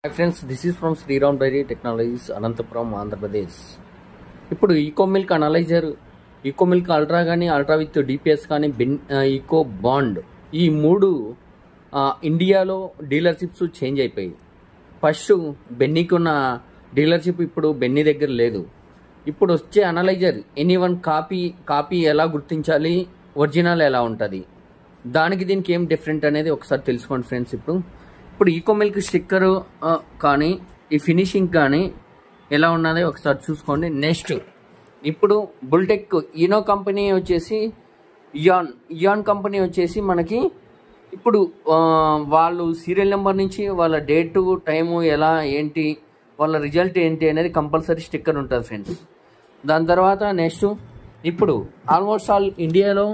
Hi friends, this is from Sriram Dairy Technologies, Anantapuram, Andhra Pradesh. ఇప్పుడు eco milk analyser, eco milk ultra కానీ ultra with DPS కానీ eco bond ఈ మూడు ఇండియాలో dealerships change అయిపోయాయి. First బెన్నీకి ఉన్న డీలర్షిప్ ఇప్పుడు బెన్నీ దగ్గర లేదు. ఇప్పుడు వచ్చే అనలైజర్ ఎనీవన్ కాపీ ఎలా గుర్తించాలి, ఒరిజినల్ ఎలా ఉంటుంది, దానికి దీనికి ఏం డిఫరెంట్ అనేది ఒకసారి తెలుసుకోండి ఫ్రెండ్స్. ఇప్పుడు ఈకో మిల్క్ స్టిక్కర్ కానీ ఈ ఫినిషింగ్ కానీ ఎలా ఉన్నది ఒకసారి చూసుకోండి. నెక్స్ట్ ఇప్పుడు బుల్టెక్ ఈనో కంపెనీ వచ్చేసి ఇయాన్ కంపెనీ వచ్చేసి మనకి ఇప్పుడు వాళ్ళు సీరియల్ నెంబర్ నుంచి వాళ్ళ డేటు టైము ఎలా ఏంటి వాళ్ళ రిజల్ట్ ఏంటి అనేది కంపల్సరీ స్టిక్కర్ ఉంటుంది ఫ్రెండ్స్. దాని తర్వాత నెక్స్ట్ ఇప్పుడు ఆల్మోస్ట్ ఆల్ ఇండియాలో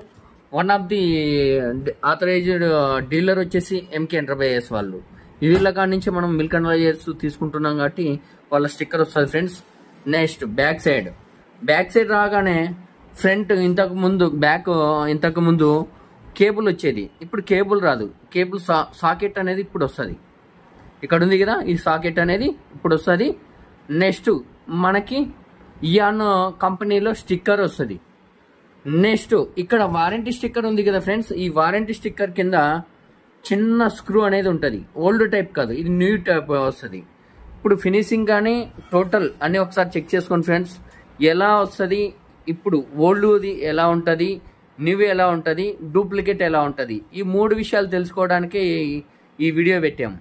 one of the authorised dealer వచ్చేసి ఎంకే ఎంటర్ప్రైజెస్ వాళ్ళు. వీళ్ళ కాడి నుంచి మనం మిల్క్ అనలైజర్స్ తీసుకుంటున్నాం కాబట్టి వాళ్ళ స్టిక్కర్ వస్తుంది ఫ్రెండ్స్. నెక్స్ట్ బ్యాక్ సైడ్ రాగానే ఫ్రంట్ ఇంతకు ముందు కేబుల్ వచ్చేది, ఇప్పుడు కేబుల్ రాదు. కేబుల్ సాకెట్ అనేది ఇప్పుడు వస్తుంది. ఇక్కడ ఉంది కదా, ఈ సాకెట్ అనేది ఇప్పుడు వస్తుంది. నెక్స్ట్ మనకి ఇయాన్ కంపెనీలో స్టిక్కర్ వస్తుంది. నెక్స్ట్ ఇక్కడ వారంటీ స్టిక్కర్ ఉంది కదా ఫ్రెండ్స్, ఈ వారంటీ స్టిక్కర్ కింద చిన్న స్క్రూ అనేది ఉంటుంది. ఓల్డ్ టైప్ కాదు, ఇది న్యూ టైప్ వస్తుంది. ఇప్పుడు ఫినిషింగ్ కానీ టోటల్ అన్నీ ఒకసారి చెక్ చేసుకోండి ఫ్రెండ్స్, ఎలా వస్తుంది, ఇప్పుడు ఓల్డ్ది ఎలా ఉంటుంది, న్యూ ఎలా ఉంటుంది, డూప్లికేట్ ఎలా ఉంటుంది, ఈ మూడు విషయాలు తెలుసుకోవడానికి ఈ వీడియో పెట్టాము.